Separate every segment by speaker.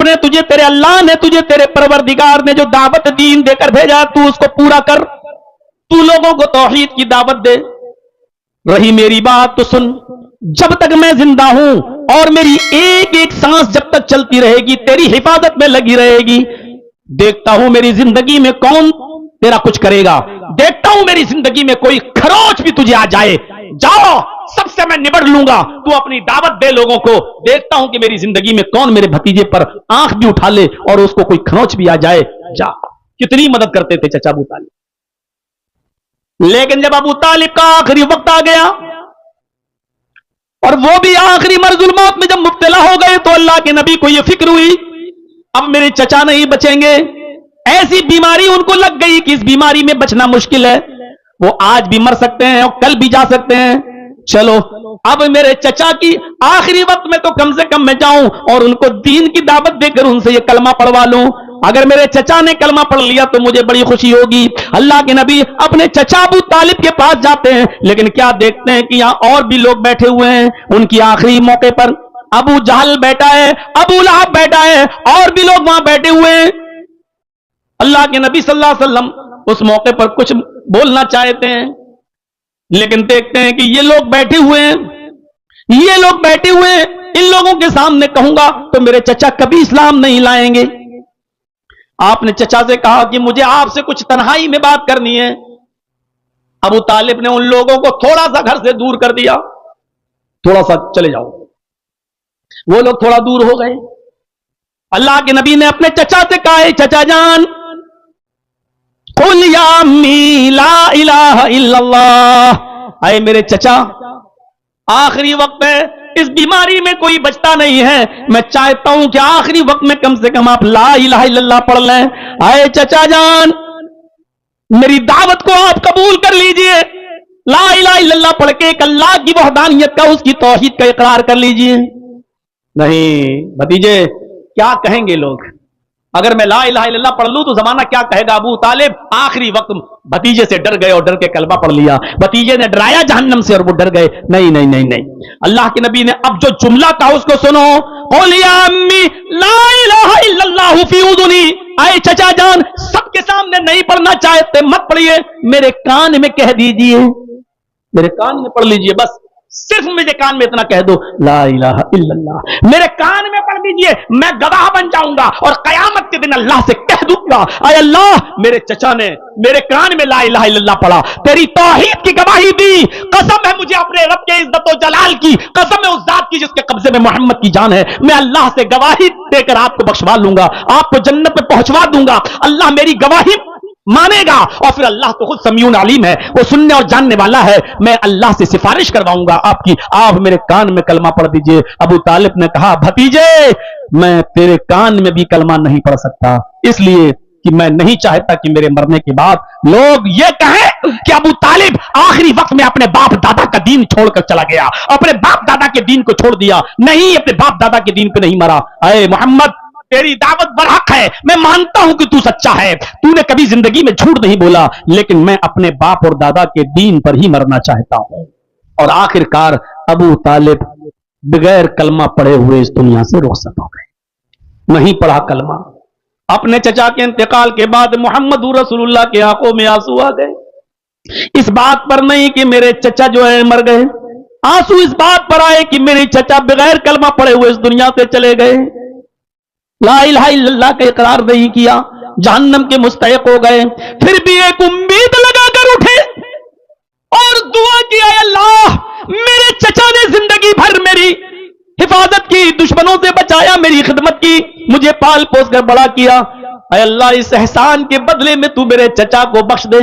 Speaker 1: ने तुझे, तेरे अल्लाह ने तुझे, तेरे परवरदिगार ने जो दावत दीन देकर भेजा, तू उसको पूरा कर, तू लोगों को तौहीद की दावत दे। रही मेरी बात तो सुन, जब तक मैं जिंदा हूं और मेरी एक एक सांस जब तक चलती रहेगी, तेरी हिफाजत में लगी रहेगी, देखता हूं मेरी जिंदगी में कौन तेरा कुछ करेगा, देखता हूं मेरी जिंदगी में कोई खरोच भी तुझे आ जाए, जाओ सबसे मैं निबड़ लूंगा, तू अपनी दावत दे लोगों को, देखता हूं कि मेरी जिंदगी में कौन मेरे भतीजे पर आंख भी उठा ले और उसको कोई खरोच भी आ जाए, जा। कितनी मदद करते थे चचा अबू तालिब। लेकिन जब अबू तालिब का आखिरी वक्त आ गया और वो भी आखिरी मर्जुल मौत में जब मुब्तला हो गए, तो अल्लाह के नबी को यह फिक्र हुई अब मेरे चचा नहीं बचेंगे। ऐसी बीमारी उनको लग गई कि इस बीमारी में बचना मुश्किल है, वो आज भी मर सकते हैं और कल भी जा सकते हैं। चलो अब मेरे चचा की आखिरी वक्त में तो कम से कम मैं जाऊं और उनको दीन की दावत देकर उनसे ये कलमा पढ़वा लूं। अगर मेरे चचा ने कलमा पढ़ लिया तो मुझे बड़ी खुशी होगी। अल्लाह के नबी अपने चचा अबू तालिब के पास जाते हैं, लेकिन क्या देखते हैं कि यहां और भी लोग बैठे हुए हैं। उनकी आखिरी मौके पर अबू जहल बैठा है, अबू लहब बैठा है, और भी लोग वहां बैठे हुए हैं। अल्लाह के नबी सल्लल्लाहु अलैहि वसल्लम उस मौके पर कुछ बोलना चाहते हैं, लेकिन देखते हैं कि ये लोग बैठे हुए हैं, ये लोग बैठे हुए हैं, इन लोगों के सामने कहूंगा तो मेरे चचा कभी इस्लाम नहीं लाएंगे। आपने चचा से कहा कि मुझे आपसे कुछ तन्हाई में बात करनी है। अबू तालिब ने उन लोगों को थोड़ा सा घर से दूर कर दिया, थोड़ा सा चले जाओ। वो लोग थोड़ा दूर हो गए। अल्लाह के नबी ने अपने चचा से कहा, चचा जान, कुल या अम्मी ला इलाहा इल्लल्लाह। आए मेरे चचा, आखिरी वक्त है, इस बीमारी में कोई बचता नहीं है, मैं चाहता हूं कि आखिरी वक्त में कम से कम आप ला इलाहा इल्लल्लाह पढ़ लें। आए चचा जान, मेरी दावत को आप कबूल कर लीजिए, ला इलाहा इल्लल्लाह पढ़ के एक अल्लाह की वहदानियत का, उसकी तौहीद का इकरार कर लीजिए। नहीं भतीजे, क्या कहेंगे लोग अगर मैं ला इलाहा इल्लल्लाह पढ़ लूं तो जमाना क्या कहेगा। अबू तालिब आखिरी वक्त भतीजे से डर गए और डर के कलमा पढ़ लिया। भतीजे ने डराया जहन्नम से और वो डर गए। नहीं नहीं नहीं नहीं, अल्लाह के नबी ने अब जो जुमला कहा उसको सुनो, क़ुल या अम्मी ला इलाहा इल्लल्लाह फी उज़ुनी। आए चचा जान, सबके सामने नहीं पढ़ना चाहते मत पढ़िए, मेरे कान में कह दीजिए, मेरे कान में पढ़ लीजिए, बस सिर्फ मुझे कान में इतना कह दो, ला इलाहा इल्लल्लाह, मेरे कान में पढ़ दीजिए, मैं गवाह बन जाऊंगा और कयामत के दिन अल्लाह से कह दूंगा, आय अल्लाह मेरे चचा ने मेरे कान में ला इलाहा इल्लल्लाह पढ़ा, तेरी तौहीद की गवाही दी, कसम है मुझे अपने रब के इज्जत और जलाल की, कसम है उस जात की जिसके कब्जे में मोहम्मद की जान है, मैं अल्लाह से गवाही देकर आपको बख्शवा लूंगा, आपको जन्नत में पहुंचवा दूंगा। अल्लाह मेरी गवाही मानेगा और फिर अल्लाह तो खुद समीउन अलीम है, वो सुनने और जानने वाला है, मैं अल्लाह से सिफारिश करवाऊंगा आपकी, आप मेरे कान में कलमा पढ़ दीजिए। अबू तालिब ने कहा, भतीजे मैं तेरे कान में भी कलमा नहीं पढ़ सकता, इसलिए कि मैं नहीं चाहता कि मेरे मरने के बाद लोग ये कहें कि अबू तालिब आखिरी वक्त में अपने बाप दादा का दीन छोड़कर चला गया, अपने बाप दादा के दीन को छोड़ दिया। नहीं, अपने बाप दादा के दीन पे नहीं मरा। अरे मोहम्मद, तेरी दावत बरहक है, मैं मानता हूं कि तू सच्चा है, तूने कभी जिंदगी में झूठ नहीं बोला, लेकिन मैं अपने बाप और दादा के दीन पर ही मरना चाहता हूं। और आखिरकार अबू तालिब बगैर कलमा पढ़े हुए इस दुनिया से रुखसत हो गए, नहीं पढ़ा कलमा। अपने चचा के इंतकाल के बाद मोहम्मद रसूलुल्लाह के आंखों में आंसू आ गए, इस बात पर नहीं कि मेरे चचा जो है मर गए, आंसू इस बात पर आए कि मेरे चचा बगैर कलमा पढ़े हुए इस दुनिया से चले गए, ला इलाहा इल्लल्लाह का इकरार नहीं किया, जहन्नम के मुस्तहिक हो गए। फिर भी एक उम्मीद लगाकर उठे और दुआ की, अल्लाह मेरे चचा ने जिंदगी भर मेरी हिफाजत की, दुश्मनों से बचाया, मेरी खिदमत की, मुझे पाल पोस कर बड़ा किया, अल्लाह इस एहसान के बदले में तू मेरे चचा को बख्श दे,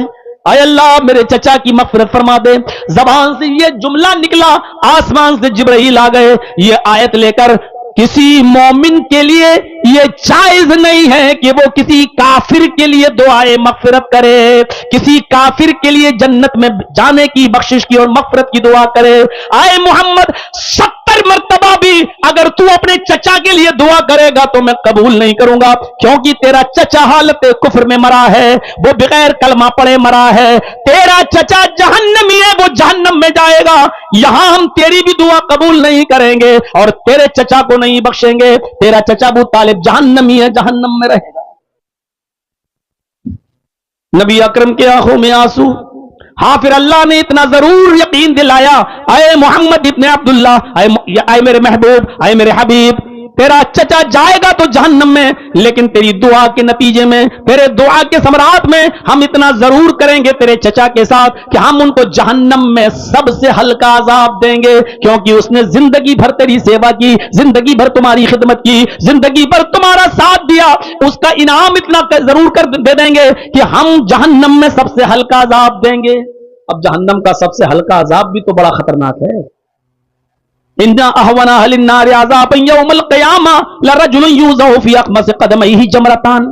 Speaker 1: अल्लाह मेरे चचा की मग़फ़िरत फरमा दे। जबान से ये जुमला निकला, आसमान से जिब्राइल आ गए, ये आयत लेकर, किसी मोमिन के लिए ये जायज नहीं है कि वो किसी काफिर के लिए दुआए मग़फ़िरत करे, किसी काफिर के लिए जन्नत में जाने की, बख्शिश की और मग़फ़िरत की दुआ करे। आए मोहम्मद 70 1 मर्तबा भी अगर तू अपने चचा के लिए दुआ करेगा तो मैं कबूल नहीं करूंगा, क्योंकि तेरा चचा हालत कुफ्र में मरा है, वो बगैर कलमा पढ़े मरा है। तेरा चचा जहन्नमी है, वो जहन्नम में जाएगा। यहां हम तेरी भी दुआ कबूल नहीं करेंगे और तेरे चचा को नहीं बख्शेंगे। तेरा चचा अबू तालिब जहन्नमी है, जहन्नम में रहेगा। नबी अकरम के आंखों में आंसू। हाँ, फिर अल्लाह ने इतना जरूर यकीन दिलाया, अय मोहम्मद इब्ने अब्दुल्ला, अय मेरे महबूब, अय मेरे हबीब, तेरा चचा जाएगा तो जहन्नम में, लेकिन तेरी दुआ के नतीजे में, तेरे दुआ के समरात में हम इतना जरूर करेंगे तेरे चचा के साथ कि हम उनको जहन्नम में सबसे हल्का अजाब देंगे, क्योंकि उसने जिंदगी भर तेरी सेवा की, जिंदगी भर तुम्हारी खिदमत की, जिंदगी भर तुम्हारा साथ दिया। उसका इनाम इतना जरूर कर दे देंगे कि हम जहन्नम में सबसे हल्का अजाब देंगे। अब जहन्नम का सबसे हल्का अजाब भी तो बड़ा खतरनाक है। इन्ना अहवना अहलिन्नार अज़ाबन यौमल क़ियामा लरजुलन युज़अु फी अक़मसि क़दमैहि जमरतान।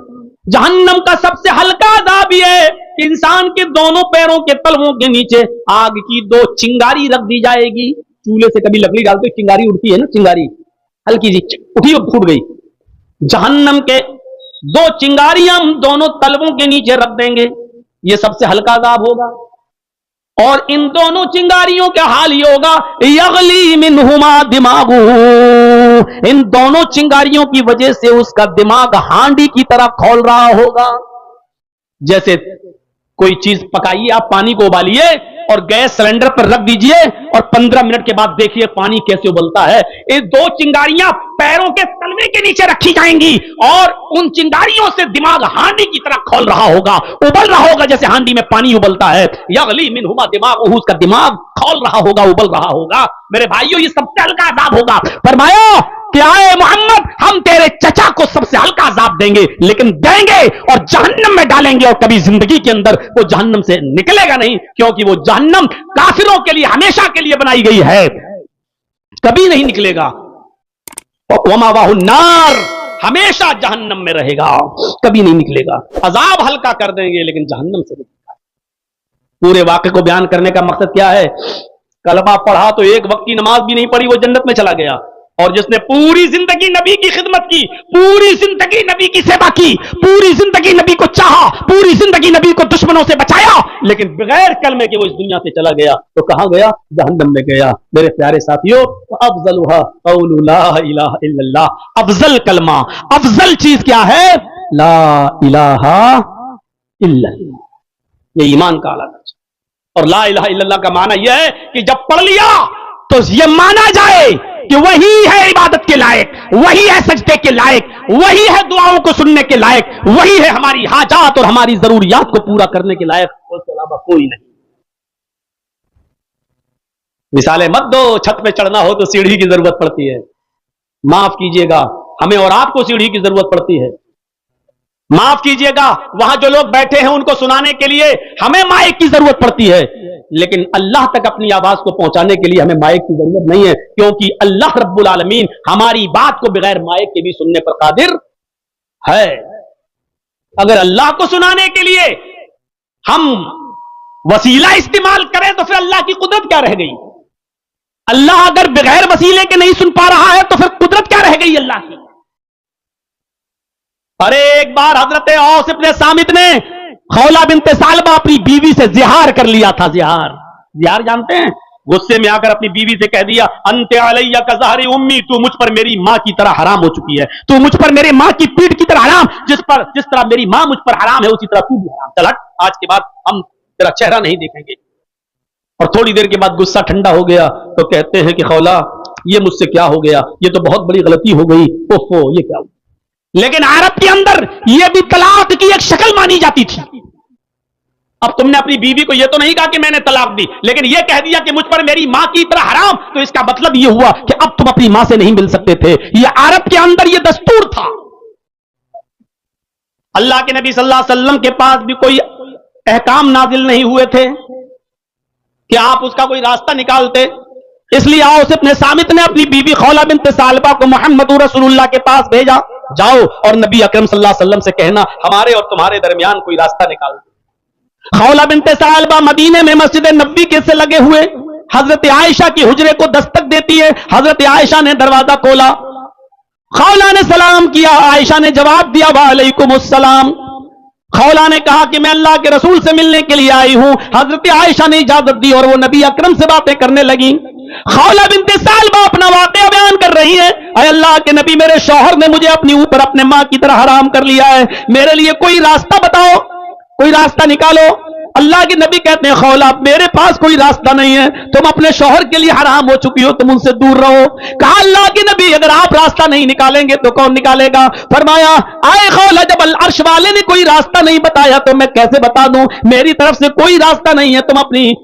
Speaker 1: जहन्नम का सबसे हल्का अजाब ये है कि इंसान के दोनों पैरों के तलवों के नीचे आग की 2 चिंगारी रख दी जाएगी। चूल्हे से कभी लकड़ी डालते चिंगारी उठती है ना, चिंगारी हल्की सी उठी और फूट गई। जहन्नम के 2 चिंगारियां हम दोनों तलवों के नीचे रख देंगे, ये सबसे हल्का अजाब होगा। और इन दोनों चिंगारियों का हाल ये होगा, यगली मिनहुमा दिमागु, इन दोनों चिंगारियों की वजह से उसका दिमाग हांडी की तरह खौल रहा होगा। जैसे कोई चीज पकाइए, आप पानी को उबालिए और गैस सिलेंडर पर रख दीजिए और 15 मिनट के बाद देखिए पानी कैसे उबलता है। ये 2 चिंगारियां पैरों के तलवे के नीचे रखी जाएंगी और उन चिंगारियों से दिमाग हांडी की तरह खोल रहा होगा, उबल रहा होगा, जैसे हांडी में पानी उबलता है। यगली मिनहुमा दिमाग, उसका दिमाग खोल रहा होगा, उबल रहा होगा। मेरे भाइयों, ये सबसे हल्का अजाब होगा। फरमाया क्या है मोहम्मद, हम तेरे चचा को सबसे हल्का अजाब देंगे, लेकिन देंगे और जहन्नम में डालेंगे और कभी जिंदगी के अंदर वो जहन्नम से निकलेगा नहीं, क्योंकि वो जहन्नम काफिरों के लिए हमेशा के लिए बनाई गई है, कभी नहीं निकलेगा। वमावाहु नार, हमेशा जहन्नम में रहेगा, कभी नहीं निकलेगा। अजाब हल्का कर देंगे लेकिन जहन्नम से निकलेगा। पूरे वाक़े को बयान करने का मकसद क्या है? कलमा पढ़ा तो एक वक्त की नमाज भी नहीं पढ़ी, वो जन्नत में चला गया। और जिसने पूरी जिंदगी नबी की खिदमत की, पूरी जिंदगी नबी की सेवा की, पूरी जिंदगी नबी को चाहा, पूरी जिंदगी नबी को दुश्मनों से बचाया, लेकिन बगैर कलमे के वो इस दुनिया से चला गया, तो कहां गया? जहन्नम में गया। मेरे प्यारे साथियों, अफजलुहा कौलु ला इलाहा इल्लल्लाह, अफजल कलमा, अफजल चीज क्या है? ला इलाहा इल्लल्लाह। ये ईमान का आला दर्जा। और ला इलाहा इल्लल्लाह का माना यह है कि जब पढ़ लिया तो ये माना जाए कि वही है इबादत के लायक, वही है सजदे के लायक, वही है दुआओं को सुनने के लायक, वही है हमारी हाजात और हमारी जरूरियात को पूरा करने के लायक, उसके अलावा कोई नहीं। मिसालें मत दो, छत पे चढ़ना हो तो सीढ़ी की जरूरत पड़ती है, माफ कीजिएगा, हमें और आपको सीढ़ी की जरूरत पड़ती है। माफ कीजिएगा, वहां जो लोग बैठे हैं उनको सुनाने के लिए हमें माइक की जरूरत पड़ती है, लेकिन अल्लाह तक अपनी आवाज को पहुंचाने के लिए हमें माइक की जरूरत नहीं है, क्योंकि अल्लाह रब्बुल आलमीन हमारी बात को बगैर माइक के भी सुनने पर कादिर है। अगर अल्लाह को सुनाने के लिए हम वसीला इस्तेमाल करें तो फिर अल्लाह की कुदरत क्या रह गई? अल्लाह अगर बगैर वसीले के नहीं सुन पा रहा है तो फिर कुदरत क्या रह गई अल्लाह की? अरे एक बार हजरत औस इब्ने सामित ने खौला बिनते सालबा अपनी बीवी से जिहार कर लिया था। जिहार जानते हैं? गुस्से में आकर अपनी बीवी से कह दिया, अंते अलैया का ज़हरी उम्मी, तू मुझ पर मेरी मां की तरह हराम हो चुकी है, तू मुझ पर मेरी मां की पीठ की तरह हराम, जिस तरह मेरी मां मुझ पर हराम है उसी तरह तू भी हराम। चल हट, आज के बाद हम तेरा चेहरा नहीं देखेंगे। और थोड़ी देर के बाद गुस्सा ठंडा हो गया तो कहते हैं कि खौला, ये मुझसे क्या हो गया, ये तो बहुत बड़ी गलती हो गई, ओफो ये क्या हुआ। लेकिन अरब के अंदर यह भी तलाक की एक शक्ल मानी जाती थी। अब तुमने अपनी बीवी को यह तो नहीं कहा कि मैंने तलाक दी, लेकिन यह कह दिया कि मुझ पर मेरी मां की तरह हराम, तो इसका मतलब यह हुआ कि अब तुम अपनी मां से नहीं मिल सकते थे। यह अरब के अंदर यह दस्तूर था। अल्लाह के नबी सल्लल्लाहु अलैहि वसल्लम के पास भी कोई अहकाम नाजिल नहीं हुए थे कि आप उसका कोई रास्ता निकालते। इसलिए औस इब्ने सामित ने अपनी बीवी खौला बिनते सालबा को मोहम्मद रसूलुल्लाह के पास भेजा, जाओ और नबी अकरम सल्लल्लाहु अलैहि वसल्लम से कहना हमारे और तुम्हारे दरमियान कोई रास्ता निकाल दो। खौला बिनते सालबा मदीने में मस्जिद नबी के से लगे हुए हजरत आयशा की हुजरे को दस्तक देती है। हजरत आयशा ने दरवाजा खोला, खौला ने सलाम किया, आयशा ने जवाब दिया वालेकुम अस्सलाम। खौला ने कहा कि मैं अल्लाह के रसूल से मिलने के लिए आई हूं। हजरत आयशा ने इजाजत दी और वो नबी अकरम से बातें करने लगी। खौला बिनते सालबा अपना वाकया बयान कर रही है, अय अल्लाह के नबी, मेरे शौहर ने मुझे अपनी ऊपर अपने मां की तरह हराम कर लिया है, मेरे लिए कोई रास्ता बताओ, कोई रास्ता निकालो। अल्लाह के नबी कहते हैं खौला मेरे पास कोई रास्ता नहीं है, तुम अपने शौहर के लिए हराम हो चुकी हो, तुम उनसे दूर रहो। कहा अल्लाह के नबी अगर आप रास्ता नहीं निकालेंगे तो कौन निकालेगा? फरमाया आए खौला जब अर्श वाले ने कोई रास्ता नहीं बताया तो मैं कैसे बता दूं? मेरी तरफ से कोई रास्ता नहीं है, तुम अपनी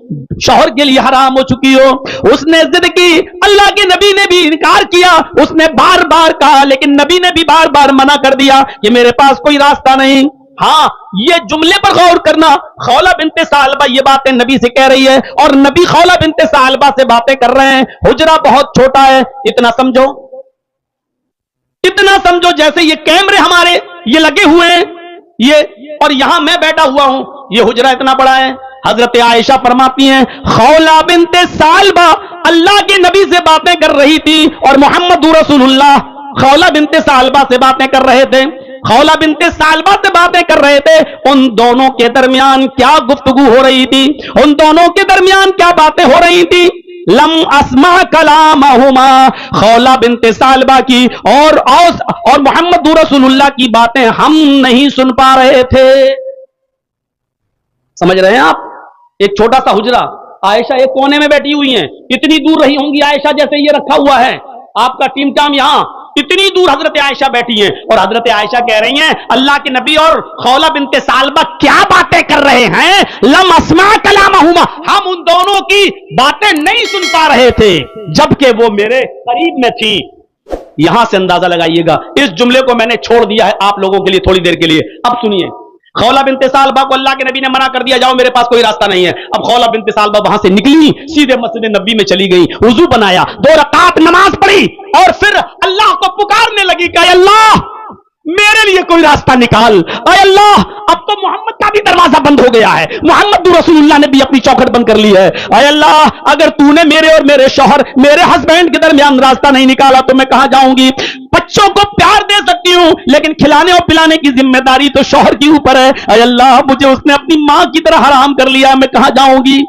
Speaker 1: शौहर के लिए हराम हो चुकी हो। उसने जिद की, अल्लाह के नबी ने भी इनकार किया, उसने बार बार कहा, लेकिन नबी ने भी बार बार मना कर दिया कि मेरे पास कोई रास्ता नहीं। हाँ, ये जुमले पर गौर करना, खौला बिनते सालबा ये बातें नबी से कह रही है और नबी खौला बिनते सालबा से बातें कर रहे हैं। हुजरा बहुत छोटा है, इतना समझो, इतना समझो जैसे ये कैमरे हमारे ये लगे हुए हैं, ये और यहां मैं बैठा हुआ हूं, ये हुजरा इतना बड़ा है। हजरत आयशा फरमाती हैं खौला बिनते सालबा अल्लाह के नबी से बातें कर रही थी और मोहम्मद रसूलुल्लाह खौला बिनते सालबा से बातें कर रहे थे। खौला बिनते सालबा से बातें कर रहे थे। उन दोनों के दरमियान क्या गुफ्तगू हो रही थी, उन दोनों के दरमियान क्या बातें हो रही थी? लम अस्मा कलामहुमा, खौला बिनते सालबा की और मोहम्मद रसूलुल्लाह की बातें हम नहीं सुन पा रहे थे। समझ रहे हैं आप? एक छोटा सा हुजरा, आयशा एक कोने में बैठी हुई हैं, इतनी दूर रही होंगी आयशा जैसे ये रखा हुआ है, आपका टीम टाम यहां, इतनी दूर हजरत आयशा बैठी हैं और हजरत आयशा कह रही हैं अल्लाह के नबी और खौला बिनते सालबा क्या बातें कर रहे हैं? लम अस्मा कलामहुमा, हम उन दोनों की बातें नहीं सुन पा रहे थे जबकि वो मेरे करीब में थी। यहां से अंदाजा लगाइएगा, इस जुमले को मैंने छोड़ दिया है आप लोगों के लिए थोड़ी देर के लिए। अब सुनिए, खौला बिनते सालबा को अल्लाह के नबी ने मना कर दिया, जाओ मेरे पास कोई रास्ता नहीं है। अब खौला बिनते सालबा वहां से निकली, सीधे मस्जिद नबी में चली गई, वुजू बनाया, 2 रकात नमाज पढ़ी और फिर अल्लाह को पुकारने लगी कि अल्लाह मेरे लिए कोई रास्ता निकाल। अय अल्लाह अब तो मोहम्मद का भी दरवाजा बंद हो गया है, मोहम्मद रसूलुल्लाह ने भी अपनी चौखट बंद कर ली है। अय अल्लाह अगर तूने मेरे और मेरे शौहर मेरे हस्बैंड के दरमियान रास्ता नहीं निकाला तो मैं कहां जाऊंगी? बच्चों को प्यार दे सकती हूं लेकिन खिलाने और पिलाने की जिम्मेदारी तो शौहर के ऊपर है। अय अल्लाह मुझे उसने अपनी मां की तरह हराम कर लिया, मैं कहां जाऊंगी?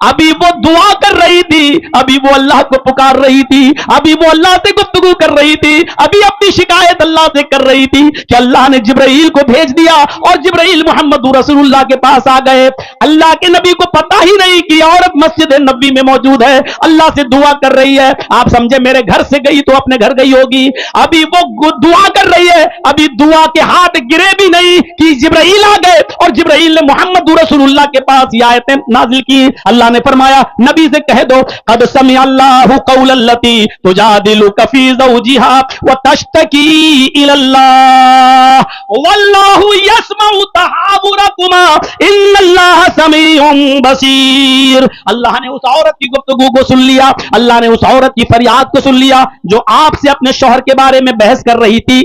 Speaker 1: अभी वो दुआ कर रही थी, अभी वो अल्लाह को पुकार रही थी, अभी वो अल्लाह से गुफ्तगू कर रही थी, अभी अपनी शिकायत अल्लाह से कर रही थी कि अल्लाह ने जिब्राइल को भेज दिया और जिब्राइल मोहम्मद रसूलुल्लाह के पास आ गए। अल्लाह के नबी को पता ही नहीं कि औरत मस्जिद नबी में मौजूद है, अल्लाह से दुआ कर रही है। आप समझे मेरे घर से गई तो अपने घर गई होगी, अभी वो दुआ कर रही है, अभी दुआ के हाथ गिरे भी नहीं कि जिब्राइल आ गए और जिब्राइल ने मोहम्मद रसूलुल्लाह के पास ये आयतें नाजिल की। अल्लाह ने फरमाया नबी से कह दो कद समी अल्लाहु कौलल्लती तुजादिलुका फी ज़ौजिहा व तश्तकी इलल्लाह वल्लाहु यस्मउ तहावुरकुमा इन्नल्लाह समीउन बसीर। अल्लाह ने उस औरत की गुफ्तगू को सुन लिया, अल्लाह ने उस औरत की फरियाद को सुन लिया जो आपसे अपने शौहर के बारे में बहस कर रही थी,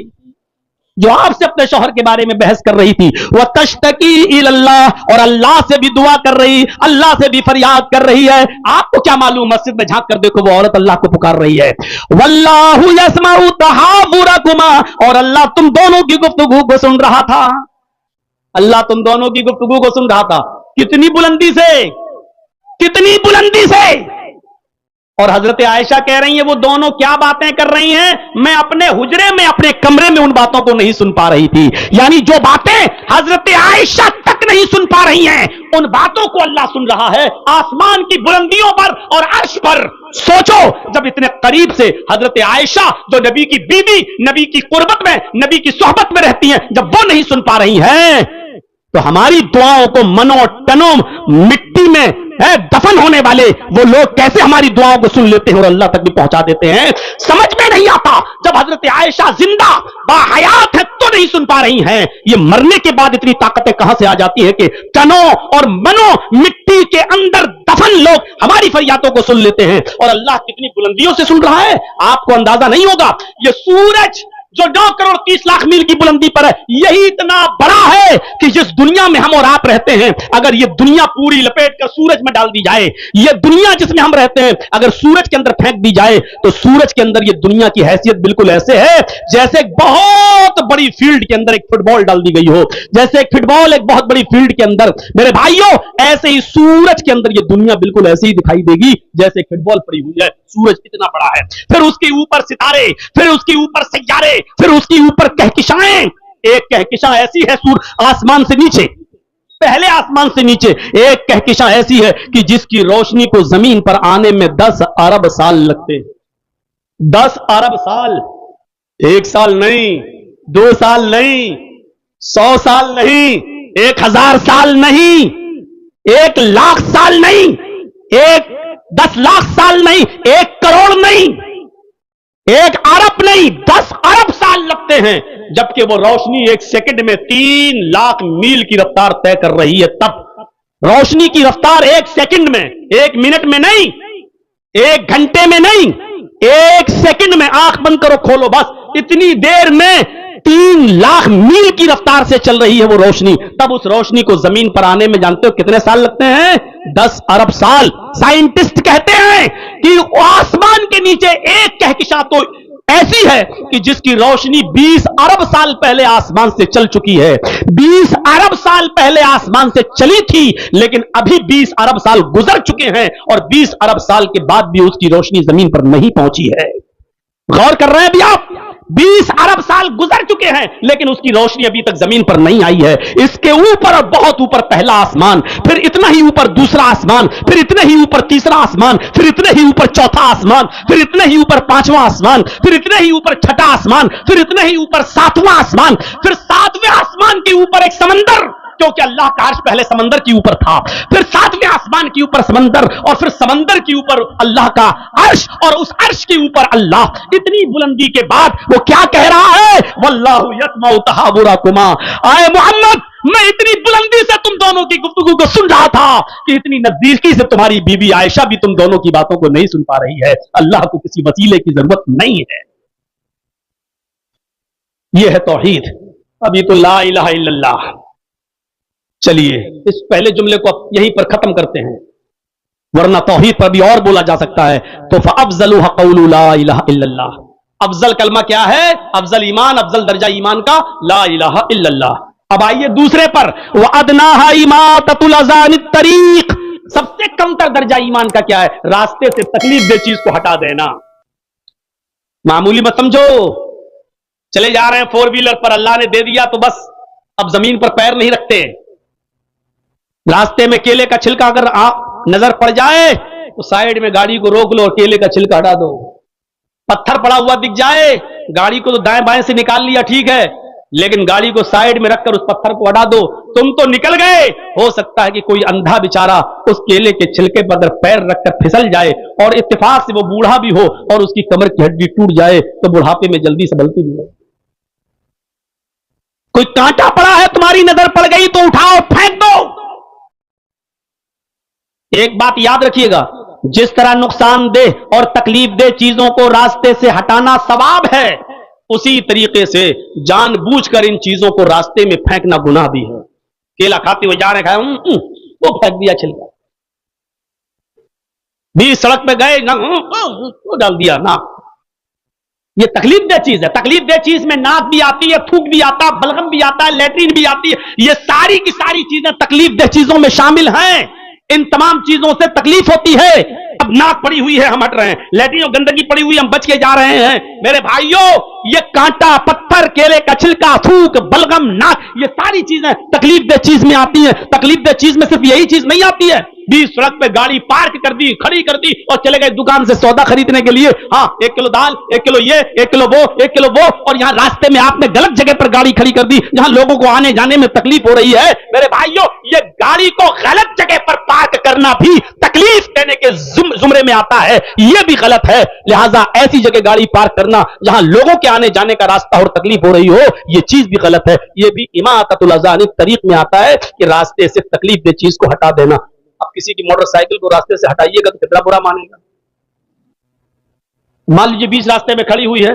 Speaker 1: जो आपसे अपने शौहर के बारे में बहस कर रही थी। वह तश्तकी इलल्लाह, और अल्लाह से भी दुआ कर रही, अल्लाह से भी फरियाद कर रही है। आपको क्या मालूम, मस्जिद में झांक कर देखो वो औरत अल्लाह को पुकार रही है। वल्लाहु यस्मउ तहावुरकुमा, और अल्लाह तुम दोनों की गुफ्तगू को सुन रहा था, अल्लाह तुम दोनों की गुफ्तगू को सुन रहा था। कितनी बुलंदी से, कितनी बुलंदी से। और हजरत आयशा कह रही है वो दोनों क्या बातें कर रही हैं, मैं अपने हुजरे में अपने कमरे में उन बातों को नहीं सुन पा रही थी। यानी जो बातें हजरत आयशा तक नहीं सुन पा रही हैं उन बातों को अल्लाह सुन रहा है आसमान की बुलंदियों पर और अर्श पर। सोचो जब इतने करीब से हजरत आयशा जो नबी की बीवी, नबी की कुर्बत में, नबी की सोहबत में रहती हैं, जब वो नहीं सुन पा रही हैं तो हमारी दुआओं को मनो टनो मिट्टी में दफन होने वाले वो लोग कैसे हमारी दुआओं को सुन लेते हैं और अल्लाह तक भी पहुंचा देते हैं। समझ में नहीं आता, जब हजरत आयशा जिंदा बाहयात है तो नहीं सुन पा रही हैं, ये मरने के बाद इतनी ताकतें कहां से आ जाती है कि टनो और मनो मिट्टी के अंदर दफन लोग हमारी फरियादों को सुन लेते हैं। और अल्लाह कितनी बुलंदियों से सुन रहा है आपको अंदाजा नहीं होगा। ये सूरज जो 9 करोड़ 30 लाख मील की बुलंदी पर है, यही इतना बड़ा है कि जिस दुनिया में हम और आप रहते हैं, अगर ये दुनिया पूरी लपेट कर सूरज में डाल दी जाए, ये दुनिया जिसमें हम रहते हैं अगर सूरज के अंदर फेंक दी जाए, तो सूरज के अंदर ये दुनिया की हैसियत बिल्कुल ऐसे है जैसे एक बहुत बड़ी फील्ड के अंदर एक फुटबॉल डाल दी गई हो। जैसे एक फुटबॉल एक बहुत बड़ी फील्ड के अंदर, मेरे भाइयों, ऐसे ही सूरज के अंदर ये दुनिया बिल्कुल ऐसे ही दिखाई देगी जैसे एक फुटबॉल पड़ी हुई है। सूरज इतना बड़ा है, फिर उसके ऊपर सितारे, फिर उसके ऊपर सैयारे, फिर उसके ऊपर कहकशाएं। एक कहकशां ऐसी है आसमान से नीचे, पहले आसमान से नीचे एक कहकशां ऐसी है कि जिसकी रोशनी को जमीन पर आने में 10 अरब साल लगते हैं। 10 अरब साल, 1 साल नहीं, 2 साल नहीं, 100 साल नहीं, 1000 साल नहीं, 1 लाख साल नहीं, 10 लाख साल नहीं, 1 करोड़ नहीं, 1 अरब नहीं, 10 अरब साल लगते हैं, जबकि वो रोशनी 1 सेकंड में 3 लाख मील की रफ्तार तय कर रही है। तब रोशनी की रफ्तार 1 सेकंड में, 1 मिनट में नहीं, 1 घंटे में नहीं, 1 सेकंड में, आंख बंद करो खोलो बस, इतनी देर में 3 लाख मील की रफ्तार से चल रही है वो रोशनी। तब उस रोशनी को जमीन पर आने में जानते हो कितने साल लगते हैं? 10 अरब साल। साइंटिस्ट कहते हैं कि आसमान के नीचे एक कहकशां तो ऐसी है कि जिसकी रोशनी 20 अरब साल पहले आसमान से चल चुकी है। 20 अरब साल पहले आसमान से चली थी, लेकिन अभी 20 अरब साल गुजर चुके हैं और 20 अरब साल के बाद भी उसकी रोशनी जमीन पर नहीं पहुंची है। गौर कर रहे हैं अभी आप? 20 अरब साल गुजर चुके हैं, लेकिन उसकी रोशनी अभी तक जमीन पर नहीं आई है। इसके ऊपर और बहुत ऊपर पहला आसमान, फिर इतना ही ऊपर दूसरा आसमान, फिर इतने ही ऊपर तीसरा आसमान, फिर इतने ही ऊपर चौथा आसमान, फिर इतने ही ऊपर 5वां आसमान, फिर इतने ही ऊपर 6ठा आसमान, फिर इतने ही ऊपर 7वां आसमान, फिर 7वें आसमान के ऊपर एक समंदर, क्योंकि अल्लाह का अर्श पहले समंदर के ऊपर था, फिर 7वें आसमान के ऊपर समंदर, और फिर समंदर के ऊपर अल्लाह का अर्श, और उस अर्श के ऊपर अल्लाह। इतनी बुलंदी के बाद वो क्या कह रहा है? वल्लाहु यस्माउ तहावुरकुमा। आए मोहम्मद, मैं इतनी बुलंदी से तुम दोनों की गुफ्तगू को सुन रहा था कि इतनी नजदीकी से तुम्हारी बीवी आयशा भी तुम दोनों की बातों को नहीं सुन पा रही है। अल्लाह को किसी वसीले की जरूरत नहीं है। यह है तौहीद। अभी तो ला इलाहा इल्लल्लाह। चलिए इस पहले जुमले को यहीं पर खत्म करते हैं, वरना तौहीद पर भी और बोला जा सकता है। तो फअफ़ज़लु क़ौलु ला इलाहा इल्लल्लाह। अफजल कलमा क्या है? अफजल ईमान, अफजल दर्जा ईमान का ला इलाहा इल्लल्लाह। अब आइए दूसरे पर, व अदनाहा इमाततुल अज़ा अनित तरीक। सबसे कमतर दर्जा ईमान का क्या है? रास्ते से तकलीफ दे चीज को हटा देना। मामूली मत समझो, चले जा रहे हैं 4 व्हीलर पर, अल्लाह ने दे दिया तो बस अब जमीन पर पैर नहीं रखते। रास्ते में केले का छिलका अगर नजर पड़ जाए तो साइड में गाड़ी को रोक लो और केले का छिलका हटा दो। पत्थर पड़ा हुआ दिख जाए, गाड़ी को तो दाएं बाएं से निकाल लिया, ठीक है, लेकिन गाड़ी को साइड में रखकर उस पत्थर को हटा दो। तुम तो निकल गए, हो सकता है कि कोई अंधा बेचारा उस केले के छिलके पर अगर पैर रखकर फिसल जाए और इत्तेफाक से वो बूढ़ा भी हो और उसकी कमर की हड्डी टूट जाए तो बुढ़ापे में जल्दी से बलती भी है। कोई कांटा पड़ा है, तुम्हारी नजर पड़ गई तो उठाओ फेंक दो। एक बात याद रखिएगा, जिस तरह नुकसानदेह और तकलीफ दे चीजों को रास्ते से हटाना सवाब है, उसी तरीके से जानबूझकर इन चीजों को रास्ते में फेंकना गुनाह भी है। केला खाते हुए जा रहे खाए, वो फेंक दिया छिलका। बीच सड़क पे गए ना, वो डाल दिया ना। ये तकलीफ दे चीज है। तकलीफ दे चीज में नाक भी आती है, थूक भी आता है, बलगम भी आता है, लेटरिन भी आती है। ये सारी की सारी चीजें तकलीफ दे चीजों में शामिल हैं। इन तमाम चीजों से तकलीफ होती है। अब नाक पड़ी हुई है, हम हट रहे हैं, लेटरिन और गंदगी पड़ी हुई, हम बच के जा रहे हैं। मेरे भाइयों, ये कांटा, पत्थर, केले का छिलका, थूक, बलगम, नाक, ये सारी चीजें तकलीफ दे चीज में आती हैं। तकलीफ दे चीज में सिर्फ यही चीज नहीं आती है। बीच सड़क पे गाड़ी पार्क कर दी, खड़ी कर दी और चले गए दुकान से सौदा खरीदने के लिए। हाँ, 1 किलो दाल, 1 किलो ये, 1 किलो वो, 1 किलो वो, और यहां रास्ते में आपने गलत जगह पर गाड़ी खड़ी कर दी जहां लोगों को आने जाने में तकलीफ हो रही है। मेरे भाइयों, ये गाड़ी को गलत जगह पर पार्क करना भी तकलीफ देने के जुमरे में आता है, यह भी गलत है। लिहाजा ऐसी जगह गाड़ी पार्क करना जहां लोगों के आने जाने का रास्ता और तकलीफ हो रही हो, यह चीज भी गलत है। यह भी इमाततुल अज़ा अनित तरीक में आता है कि रास्ते से तकलीफ दे चीज को हटा देना। अब किसी की मोटरसाइकिल को रास्ते से हटाइएगा तो कितना बुरा मानेगा। मान लीजिए बीच रास्ते में खड़ी हुई है,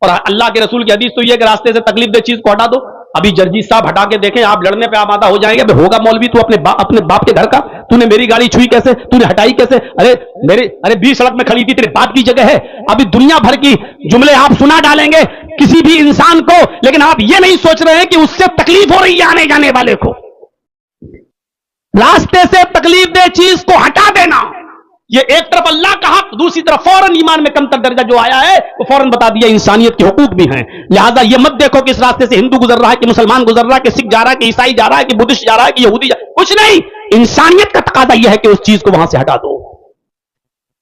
Speaker 1: اور اللہ کے رسول کی حدیث تو یہ کہ راستے سے تکلیف دہ چیز کو ہٹا دو. ابھی جرجیت صاحب ہٹا کے دیکھیں, آپ لڑنے پہ آمادہ ہو جائیں گے. ہوگا مولوی تو اپنے باپ کے گھر کا, تو نے میری گاڑی چھوئی کیسے, تو نے ہٹائی کیسے, ارے 20 سڑک میں کھڑی تھی, تیرے باپ کی جگہ ہے. ابھی دنیا بھر کی جملے آپ سنا ڈالیں گے کسی بھی انسان کو, لیکن آپ یہ نہیں سوچ رہے ہیں کہ اس سے تکلیف ہو رہی ہے آنے جانے والے کو. راستے سے تکلیف دہ چیز کو ہٹا دینا, یہ ایک طرف اللہ کا حق, دوسری طرف فوراً ایمان میں کم تر درجہ جو آیا ہے وہ فوراً بتا دیا انسانیت کے حقوق بھی ہیں. لہذا یہ مت دیکھو کہ اس راستے سے ہندو گزر رہا ہے کہ مسلمان گزر رہا ہے کہ سکھ جا رہا ہے کہ عیسائی جا رہا ہے کہ بدھسٹ جا رہا ہے کہ یہودی کچھ نہیں. انسانیت کا تقاضا یہ ہے کہ اس چیز کو وہاں سے ہٹا دو.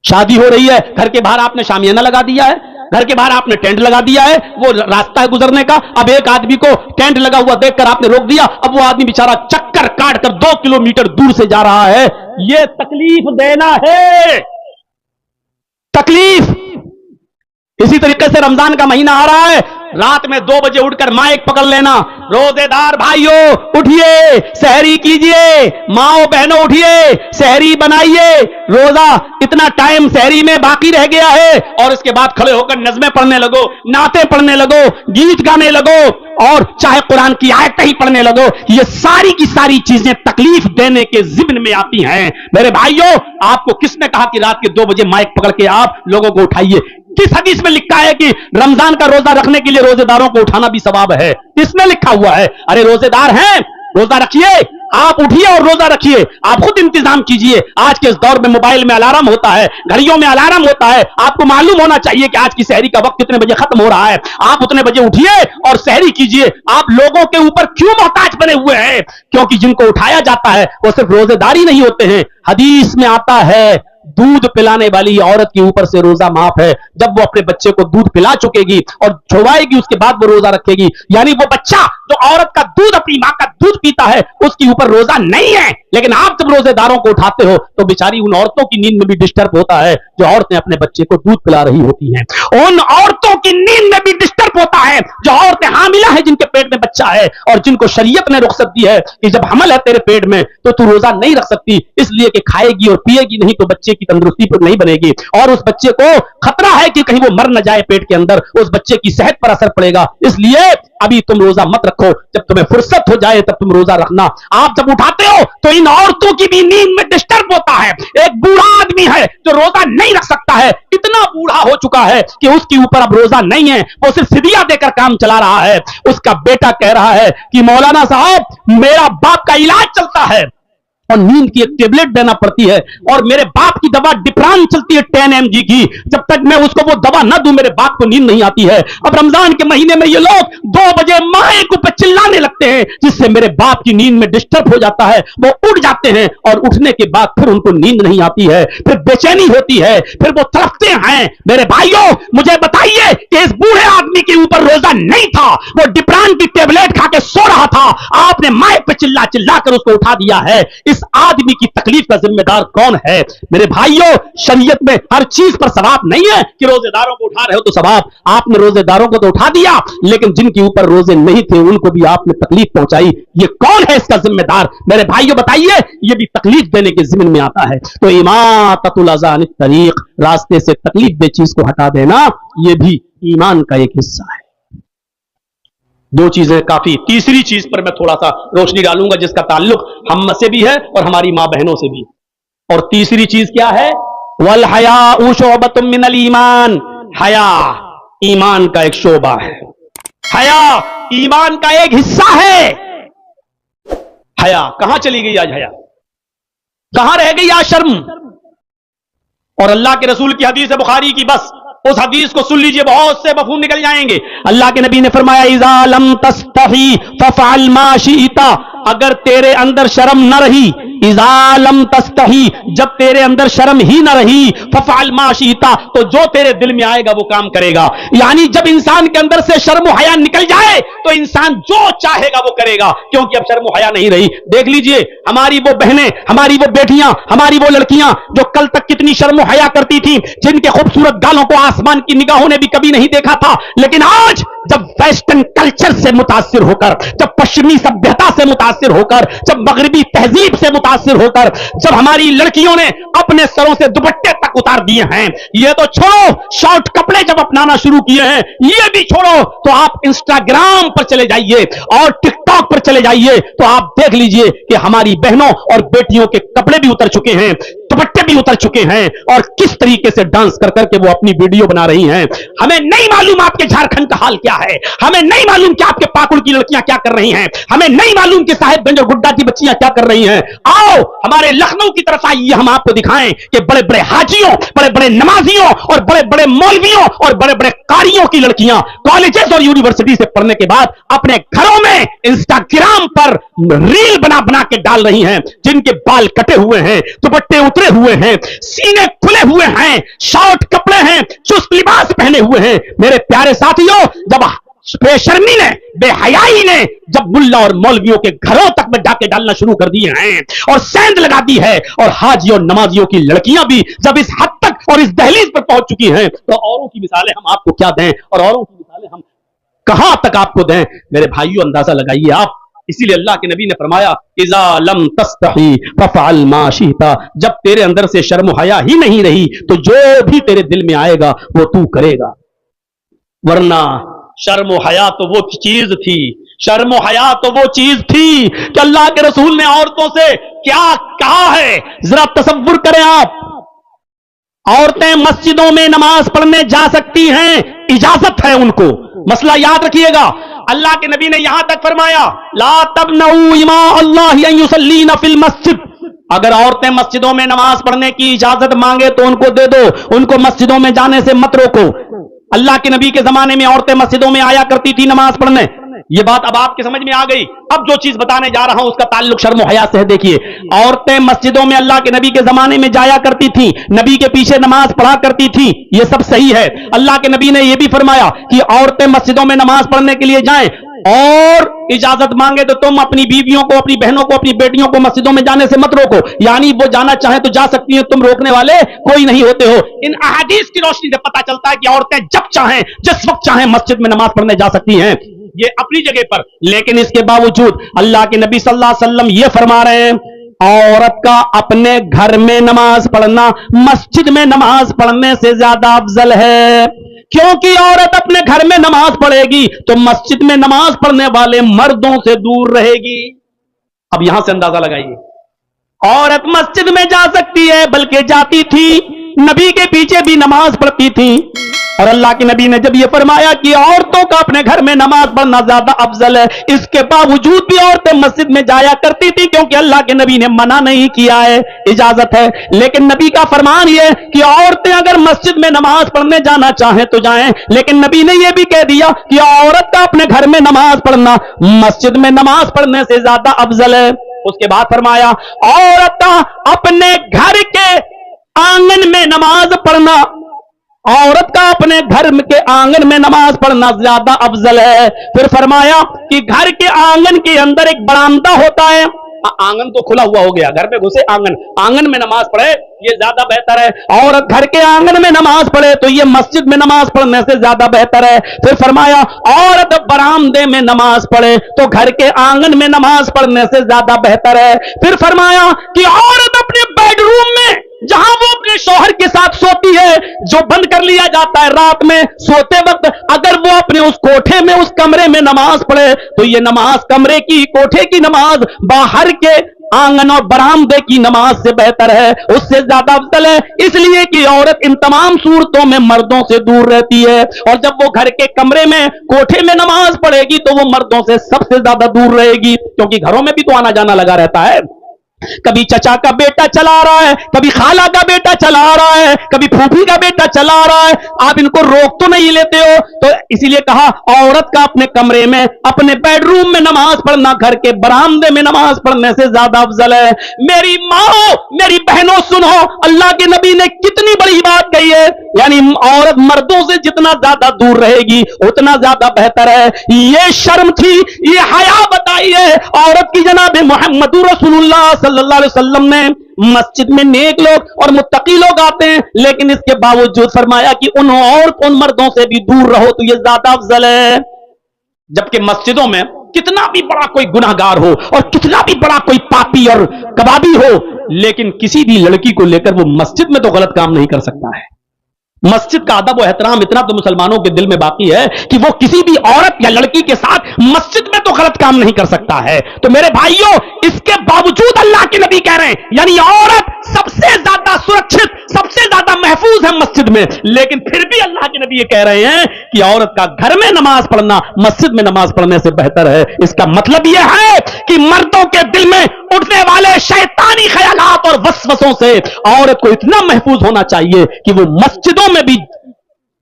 Speaker 1: شادی ہو رہی ہے, گھر کے باہر آپ نے شامیانہ لگا دیا ہے, گھر کے باہر آپ نے ٹینٹ لگا دیا ہے, وہ راستہ ہے گزرنے کا. اب ایک آدمی کو ٹینٹ لگا ہوا دیکھ کر آپ نے روک دیا, اب وہ آدمی بیچارہ چکر کاٹ کر 2 کلومیٹر دور سے جا رہا ہے. یہ تکلیف دینا ہے, تکلیف. اسی طریقے سے رمضان کا مہینہ آ رہا ہے, رات میں 2 بجے اٹھ کر مائک پکڑ لینا, روزے دار بھائیوں اٹھیے, سحری کیجئے, ماؤں بہنوں اٹھیے, سحری بنائیے. روزہ اتنا ٹائم سحری میں باقی رہ گیا ہے, اور اس کے بعد کھڑے ہو کر نظمیں پڑھنے لگو, نعتیں پڑھنے لگو, گیت گانے لگو, اور چاہے قرآن کی آیتیں ہی پڑھنے لگو. یہ ساری کی ساری چیزیں تکلیف دینے کے ضمن میں آتی ہیں. میرے بھائیوں, آپ کو کس نے کہا کہ رات کے 2 بجے مائک پکڑ کے آپ لوگوں کو اٹھائیے؟ کس حدیث میں لکھا ہے کہ رمضان کا روزہ رکھنے کے لیے روزے داروں کو اٹھانا بھی ثواب ہے؟ کس نے لکھا ہوا ہے؟ ارے روزے دار ہیں, روزہ رکھیے, آپ اٹھیے اور روزہ رکھیے, آپ خود انتظام کیجئے. آج کے اس دور میں موبائل میں الارم ہوتا ہے, گھڑیوں میں الارم ہوتا ہے, آپ کو معلوم ہونا چاہیے کہ آج کی سحری کا وقت کتنے بجے ختم ہو رہا ہے. آپ اتنے بجے اٹھیے اور سحری کیجئے. آپ لوگوں کے اوپر کیوں محتاج بنے ہوئے ہیں؟ کیونکہ جن کو اٹھایا جاتا ہے وہ صرف روزے دار ہی نہیں ہوتے ہیں. حدیث میں آتا ہے دودھ پلانے والی عورت کے اوپر سے روزہ معاف ہے جب وہ اپنے بچے کو دودھ پلا چکے گی اور چھوائے گی, اس کے بعد وہ روزہ رکھے گی. یعنی وہ بچہ جو عورت کا دودھ, اپنی ماں کا دودھ پیتا ہے, اس کے اوپر روزہ نہیں ہے. لیکن آپ جب روزے داروں کو اٹھاتے ہو تو بیچاری ان عورتوں کی نیند میں بھی ڈسٹرب ہوتا ہے جو عورتیں اپنے بچے کو دودھ پلا رہی ہوتی ہیں. ان عورتوں کی نیند میں بھی ڈسٹرب ہوتا ہے جو عورتیں حاملہ ہیں, جن کے پیٹ میں بچہ ہے, اور جن کو شریعت نے رخصت دی ہے کہ جب حمل ہے تیرے پیٹ میں تو روزہ نہیں رکھ سکتی, اس لیے کہ کھائے گی اور پیے گی نہیں تو بچے کی تندرستی پر نہیں بنے گی, اور اس بچے کو خطرہ ہے کہ کہیں وہ مر نہ جائے پیٹ کے اندر, اس بچے کی صحت پر اثر پڑے گا. اس لیے ابھی تم روزہ مت رکھو, جب تمہیں فرصت ہو جائے تب تم روزہ رکھنا. آپ جب اٹھاتے ہو تو ان عورتوں کی بھی نیند میں ڈسٹرب ہوتا ہے. ایک بوڑھا آدمی ہے جو روزہ نہیں رکھ سکتا ہے, اتنا بوڑھا ہو چکا ہے کہ اس کے اوپر اب روزہ نہیں ہے, وہ صرف فدیہ دے کر کام چلا رہا ہے. اس کا بیٹا کہہ رہا ہے کہ مولانا صاحب میرا باپ کا علاج چلتا ہے اور نیند کی ایک ٹیبلٹ دینا پڑتی ہے, اور میرے باپ کی دوا ڈپران چلتی ہے 10 mg کی, جب تک میں اس کو وہ دوا نہ دوں میرے باپ کو نیند نہیں آتی ہے. اب رمضان کے مہینے میں یہ لوگ 2 بجے مائک پہ چلانے لگتے ہیں جس سے میرے باپ کی نیند میں ڈسٹرب ہو جاتا ہے, وہ اٹھ جاتے ہیں اور اٹھنے کے بعد پھر ان کو نیند نہیں آتی ہے, پھر بے چینی ہوتی ہے, پھر وہ تڑپتے ہیں. میرے بھائیوں مجھے بتائیے کہ اس بوڑھے آدمی کے اوپر روزہ نہیں تھا, وہ ڈپران کی ٹیبلٹ کھا کے سو رہا تھا, آپ نے مائک پہ چلا چلا کر اس کو اٹھا دیا ہے. اس آدمی کی تکلیف کا ذمہ دار کون ہے؟ میرے بھائیوں شریعت میں ہر چیز پر ثواب نہیں ہے کہ روزے داروں کو اٹھا رہے ہو تو ثواب. آپ نے روزے داروں کو تو اٹھا دیا, لیکن جن کے اوپر روزے نہیں تھے ان کو بھی آپ نے تکلیف پہنچائی. یہ کون ہے اس کا ذمہ دار؟ میرے بھائیوں بتائیے. یہ بھی تکلیف دینے کے ذمن میں آتا ہے. تو اماطۃ الاذی عن الطریق, راستے سے تکلیف دہ چیز کو ہٹا دینا, یہ بھی ایمان کا ایک حصہ ہے. 2 چیزیں کافی. تیسری چیز پر میں تھوڑا سا روشنی ڈالوں گا جس کا تعلق ہم سے بھی ہے اور ہماری ماں بہنوں سے بھی. اور تیسری چیز کیا ہے؟ والحیاء شعبۃ من الایمان, حیا ایمان کا ایک شعبہ ہے, حیا ایمان کا ایک حصہ ہے. حیا کہاں چلی گئی آج؟ حیا کہاں رہ گئی آج؟ شرم. اور اللہ کے رسول کی حدیث بخاری کی, بس اس حدیث کو سن لیجئے, بہت سے مفہوم نکل جائیں گے. اللہ کے نبی نے فرمایا اذا لم تستحی ففعل ما شئت, اگر تیرے اندر شرم نہ رہی, اذا لم تستحی جب تیرے اندر شرم ہی نہ رہی, ففعل ما شئت تو جو تیرے دل میں آئے گا وہ کام کرے گا. یعنی جب انسان کے اندر سے شرم و حیا نکل جائے تو انسان جو چاہے گا وہ کرے گا, کیونکہ اب شرم و حیا نہیں رہی. دیکھ لیجئے ہماری وہ بہنیں, ہماری وہ بیٹیاں, ہماری وہ لڑکیاں جو کل تک کتنی شرم و حیا کرتی تھی, جن کے خوبصورت گالوں کو آسمان کی نگاہوں نے بھی کبھی نہیں دیکھا تھا, لیکن آج جب ویسٹرن کلچر سے متاثر ہو کر, جب پشچمی سभ्यता سے متاثر ہو کر, جب مغربی تہذیب سے متاثر मुतासिर होकर जब हमारी लड़कियों ने अपने सरों से दुपट्टे तक उतार दिए हैं, ये तो छोड़ो, शॉर्ट कपड़े जब अपनाना शुरू किए हैं, ये भी छोड़ो, तो आप इंस्टाग्राम पर चले जाइए और टिकटॉक पर चले जाइए तो आप देख लीजिए कि हमारी बहनों और बेटियों के कपड़े भी उतर चुके हैं, दुपट्टे भी उतर चुके हैं, और किस तरीके से डांस कर करके वो अपनी वीडियो बना रही हैं। हमें नहीं मालूम आपके झारखंड का हाल क्या है, हमें नहीं मालूम कि आपके पाकुड़ की लड़कियां क्या कर रही हैं, हमें नहीं मालूम कि साहिबगंज और गुड्डा की बच्चियां क्या कर रही हैं। आओ हमारे लखनऊ की तरफ आइए, हम आपको दिखाएं कि बड़े बड़े हाजियों, बड़े बड़े नमाजियों और बड़े बड़े मौलवियों और बड़े बड़े कारियों की लड़कियां कॉलेजेस और यूनिवर्सिटी से पढ़ने के बाद अपने घरों में इंस्टाग्राम पर रील बना बना के डाल रही हैं, जिनके बाल कटे हुए हैं, दुपट्टे उतरे हुए हैं, सीने खुले हुए हैं, शॉर्ट कपड़े हैं, चुस्त लिबास पहने हुए हैं। मेरे प्यारे साथियों, जब बेशर्मी ने, बेहयाई ने जब मुल्ला और मौलवियों के घरों तक में जाके डालना शुरू कर दिए हैं और सेंध लगा दी है, और हाजी और नमाजियों की लड़कियां भी जब इस हद तक और इस दहलीज पर पहुंच चुकी हैं, तो औरों की मिसालें हम आपको क्या दें और औरों की मिसालें हम कहां तक आपको दें। मेरे भाइयों, अंदाजा लगाइए आप। इसीलिए अल्लाह के नबी ने फरमाया, इज़ा लम तस्तही फफ़अल मा शिता, जब तेरे अंदर से शर्म हया ही नहीं रही तो जो भी तेरे दिल में आएगा वो तू करेगा। वरना शर्म हया तो वो चीज थी, शर्म हया तो वो चीज थी कि अल्लाह के रसूल ने औरतों से क्या कहा है, जरा तसव्वुर करें आप। औरतें मस्जिदों में नमाज पढ़ने जा सकती हैं, इजाजत है उनको। मसला याद रखिएगा, अल्लाह के नबी ने यहां तक फरमाया, ला तमनऊ इमा अल्लाह अन युसल्लीना फिल मस्जिद। अगर औरतें मस्जिदों में नमाज पढ़ने की इजाजत मांगे तो उनको दे दो, उनको मस्जिदों में जाने से मत रोको। अल्लाह के नबी के जमाने में औरतें मस्जिदों में आया करती थी नमाज पढ़ने। ये बात अब आपके समझ में आ गई। अब जो चीज बताने जा रहा हूं उसका ताल्लुक शर्म हया से है। देखिए, औरतें मस्जिदों में अल्लाह के नबी के जमाने में जाया करती थी, नबी के पीछे नमाज पढ़ा करती थी, ये सब सही है। अल्लाह के नबी ने यह भी फरमाया कि औरतें मस्जिदों में नमाज पढ़ने के लिए जाएं, और इजाजत मांगे तो तुम अपनी बीवियों को, अपनी बहनों को, अपनी बेटियों को मस्जिदों में जाने से मत रोको। यानी वो जाना चाहे तो जा सकती है, तुम रोकने वाले कोई नहीं होते हो। इन अहादीस की रोशनी से पता चलता है कि औरतें जब चाहें, जिस वक्त चाहें मस्जिद में नमाज पढ़ने जा सकती हैं, ये अपनी जगह पर। लेकिन इसके बावजूद अल्लाह के नबी सल्लल्लाहु अलैहि वसल्लम ये फरमा रहे हैं, औरत का अपने घर में नमाज पढ़ना मस्जिद में नमाज पढ़ने से ज्यादा अफजल है। क्योंकि औरत अपने घर में नमाज पढ़ेगी तो मस्जिद में नमाज पढ़ने वाले मर्दों से दूर रहेगी। अब यहां से अंदाजा लगाइए, औरत मस्जिद में जा सकती है, बल्कि जाती थी, नबी के पीछे भी नमाज पढ़ती थी। और अल्लाह के नबी ने जब यह फरमाया कि औरतों का अपने घर में नमाज पढ़ना ज्यादा अफजल है, इसके बावजूद भी औरतें मस्जिद में जाया करती थी, क्योंकि अल्लाह के नबी ने मना नहीं किया है, इजाजत है। लेकिन नबी का फरमान यह कि औरतें अगर मस्जिद में नमाज पढ़ने जाना चाहें तो जाएं, लेकिन नबी ने यह भी कह दिया कि औरत का अपने घर में नमाज पढ़ना मस्जिद में नमाज पढ़ने से ज्यादा अफजल है। उसके बाद फरमाया, औरत का अपने घर के आंगन में नमाज पढ़ना, औरत का अपने घर के आंगन में नमाज पढ़ना ज्यादा अफजल है। फिर फरमाया कि घर के आंगन के अंदर एक बरामदा होता है, आंगन तो खुला हुआ हो गया, घर में घुसे आंगन में नमाज पढ़े, ये ज्यादा बेहतर है। औरत घर के आंगन में नमाज पढ़े तो ये मस्जिद में नमाज पढ़ने से ज्यादा बेहतर है। फिर फरमाया, औरत बरामदे में नमाज पढ़े तो घर के आंगन में नमाज पढ़ने से ज्यादा बेहतर है। फिर फरमाया कि औरत अपने बेडरूम में, जहां वो अपने शौहर के साथ सोती है, जो बंद कर लिया जाता है रात में सोते वक्त, अगर वो अपने उस कोठे में, उस कमरे में नमाज पढ़े तो ये नमाज कमरे की, कोठे की नमाज बाहर के आंगन और बरामदे की नमाज से बेहतर है, उससे ज्यादा अफजल है। इसलिए कि औरत इन तमाम सूरतों में मर्दों से दूर रहती है, और जब वो घर के कमरे में, कोठे में नमाज पढ़ेगी तो वो मर्दों से सबसे ज्यादा दूर रहेगी, क्योंकि घरों में भी तो आना जाना लगा रहता है। कभी चचा का बेटा चला रहा है, कभी खाला का बेटा चला रहा है, कभी फूफी का बेटा चला रहा है, आप इनको रोक तो नहीं लेते हो। तो इसीलिए कहा, औरत का अपने कमरे में, अपने बेडरूम में नमाज पढ़ना घर के बरामदे में नमाज पढ़ने से ज्यादा अफजल है। मेरी माओ, मेरी बहनों, सुनो, अल्लाह के नबी ने कितनी बड़ी बात कही है। यानी औरत मर्दों से जितना ज्यादा दूर रहेगी उतना ज्यादा बेहतर है। ये शर्म थी, ये हया बताई है औरत की जनाब मोहम्मद रसूलुल्लाह सल्लल्लाहु अलैहि वसल्लम ने। मस्जिद में नेक लोग और मुत्तकी लोग आते हैं, लेकिन इसके बावजूद फरमाया कि उन मर्दों से भी दूर रहो तो ये ज्यादा अफजल है। जबकि मस्जिदों में कितना भी बड़ा कोई गुनाहगार हो और कितना भी बड़ा कोई पापी और कबाबी हो, लेकिन किसी भी लड़की को लेकर वो मस्जिद में तो गलत काम नहीं कर सकता है। मस्जिद का अदब और एहतराम इतना तो मुसलमानों के दिल में बाकी है कि वो किसी भी औरत या लड़की के साथ मस्जिद में तो गलत काम नहीं कर सकता है। तो मेरे भाइयों, इसके बावजूद अल्लाह के नबी कह रहे हैं, यानी औरत सबसे ज्यादा सुरक्षित, सबसे ज्यादा महफूज है मस्जिद में, लेकिन फिर भी अल्लाह के नबी ये कह रहे हैं कि औरत का घर में नमाज पढ़ना मस्जिद में नमाज पढ़ने से बेहतर है। इसका मतलब यह है कि मर्दों के दिल में उठने वाले शैतानी ख्यालात और वसवसों से औरत को इतना महफूज होना चाहिए कि वो मस्जिदों में भी